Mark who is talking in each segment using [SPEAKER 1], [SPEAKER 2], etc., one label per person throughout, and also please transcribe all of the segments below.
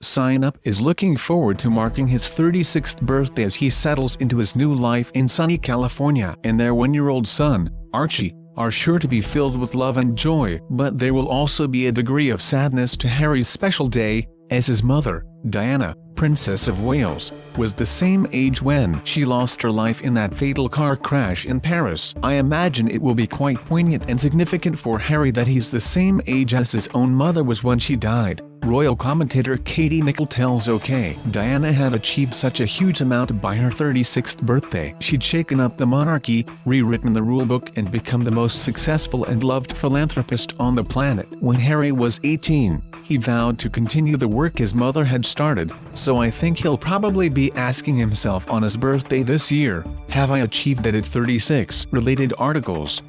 [SPEAKER 1] Sign Up is looking forward to marking his 36th birthday as he settles into his new life in sunny California. And their 1-year-old son, Archie, are sure to be filled with love and joy. But there will also be a degree of sadness to Harry's special day, as his mother, Diana, Princess of Wales, was the same age when she lost her life in that fatal car crash in Paris. I imagine it will be quite poignant and significant for Harry that he's the same age as his own mother was when she died. Royal commentator Katie Nicholl tells OK! Diana had achieved such a huge amount by her 36th birthday. She'd shaken up the monarchy, rewritten the rulebook and become the most successful and loved philanthropist on the planet. When Harry was 18, he vowed to continue the work his mother had started, so I think he'll probably be asking himself on his birthday this year, have I achieved that at 36? Related articles.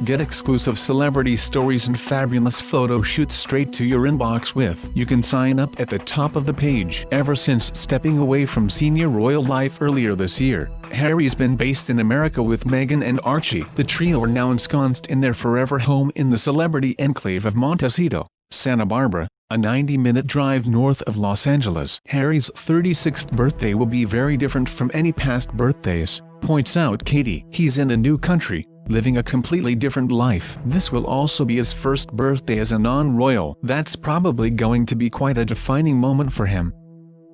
[SPEAKER 1] Get exclusive celebrity stories and fabulous photo shoots straight to your inbox with You Can Sign Up at the top of the page. Ever since stepping away from senior royal life earlier this year, Harry's been based in America with Meghan and Archie. The trio are now ensconced in their forever home in the celebrity enclave of Montecito, Santa Barbara, a 90-minute drive north of Los Angeles. Harry's 36th birthday will be very different from any past birthdays, points out Katie. He's in a new country, living a completely different life. This will also be his first birthday as a non-royal. That's probably going to be quite a defining moment for him.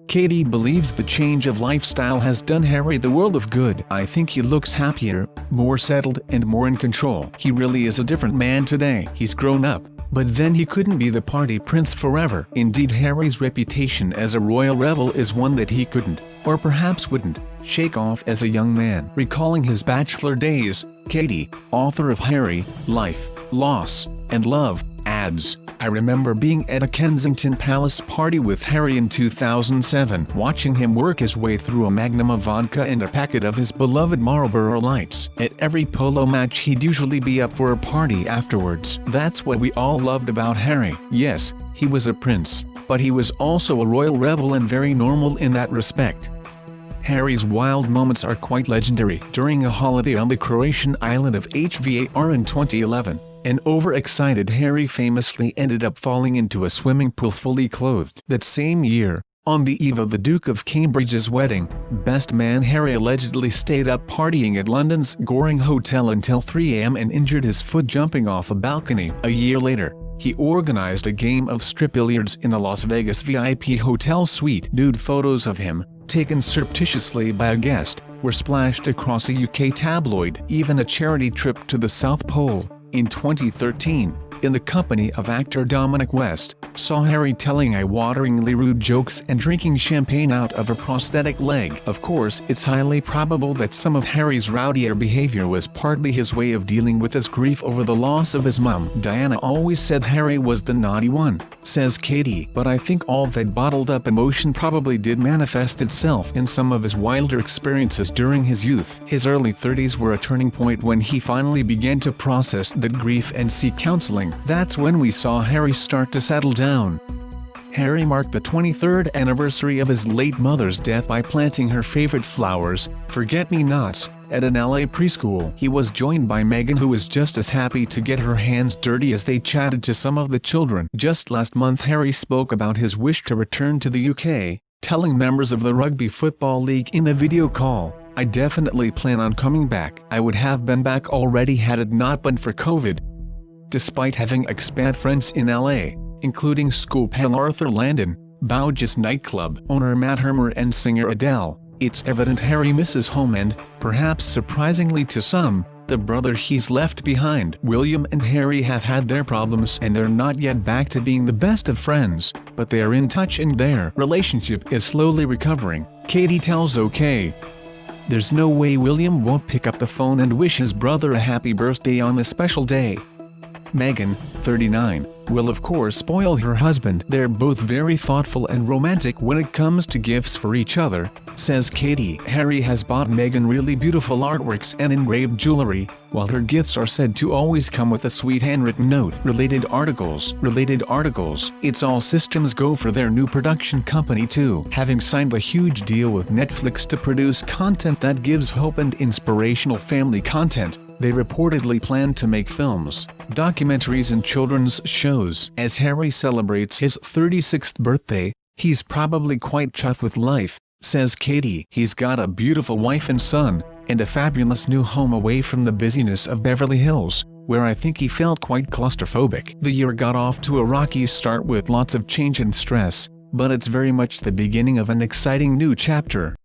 [SPEAKER 1] Katie believes the change of lifestyle has done Harry the world of good. I think he looks happier, more settled and more in control. He really is a different man today. He's grown up. But then he couldn't be the party prince forever. Indeed, Harry's reputation as a royal rebel is one that he couldn't, or perhaps wouldn't, shake off as a young man. Recalling his bachelor days, Katie, author of Harry, Life, Loss, and Love, adds, I remember being at a Kensington Palace party with Harry in 2007, watching him work his way through a magnum of vodka and a packet of his beloved Marlboro Lights. At every polo match he'd usually be up for a party afterwards. That's what we all loved about Harry. Yes, he was a prince, but he was also a royal rebel and very normal in that respect. Harry's wild moments are quite legendary. During a holiday on the Croatian island of Hvar in 2011, an overexcited Harry famously ended up falling into a swimming pool fully clothed. That same year, on the eve of the Duke of Cambridge's wedding, best man Harry allegedly stayed up partying at London's Goring Hotel until 3 a.m. and injured his foot jumping off a balcony. A year later, he organized a game of strip billiards in a Las Vegas VIP hotel suite. Nude photos of him, taken surreptitiously by a guest, were splashed across a UK tabloid. Even a charity trip to the South Pole, in 2013, in the company of actor Dominic West, saw Harry telling eye-wateringly rude jokes and drinking champagne out of a prosthetic leg. Of course, it's highly probable that some of Harry's rowdier behavior was partly his way of dealing with his grief over the loss of his mum. Diana always said Harry was the naughty one, says Katie, but I think all that bottled-up emotion probably did manifest itself in some of his wilder experiences during his youth. His early 30s were a turning point when he finally began to process that grief and seek counseling. That's when we saw Harry start to settle down. Harry marked the 23rd anniversary of his late mother's death by planting her favorite flowers, forget-me-nots, at an LA preschool. He was joined by Meghan, who was just as happy to get her hands dirty as they chatted to some of the children. Just last month Harry spoke about his wish to return to the UK, telling members of the Rugby Football League in a video call, I definitely plan on coming back. I would have been back already had it not been for COVID. Despite having expat friends in LA, including school pal Arthur Landon, Baujas nightclub owner Matt Hermer and singer Adele, it's evident Harry misses home and, perhaps surprisingly to some, the brother he's left behind. William and Harry have had their problems and they're not yet back to being the best of friends, but they are in touch and their relationship is slowly recovering, Katie tells OK! There's no way William won't pick up the phone and wish his brother a happy birthday on this special day. Meghan, 39, will of course spoil her husband. They're both very thoughtful and romantic when it comes to gifts for each other, says Katie. Harry has bought Meghan really beautiful artworks and engraved jewelry, while her gifts are said to always come with a sweet handwritten note. Related articles. It's all systems go for their new production company too. Having signed a huge deal with Netflix to produce content that gives hope and inspirational family content, They reportedly plan to make films, documentaries and children's shows. As Harry celebrates his 36th birthday, he's probably quite chuffed with life, says Katie. He's got a beautiful wife and son, and a fabulous new home away from the busyness of Beverly Hills, where I think he felt quite claustrophobic. The year got off to a rocky start with lots of change and stress, but it's very much the beginning of an exciting new chapter.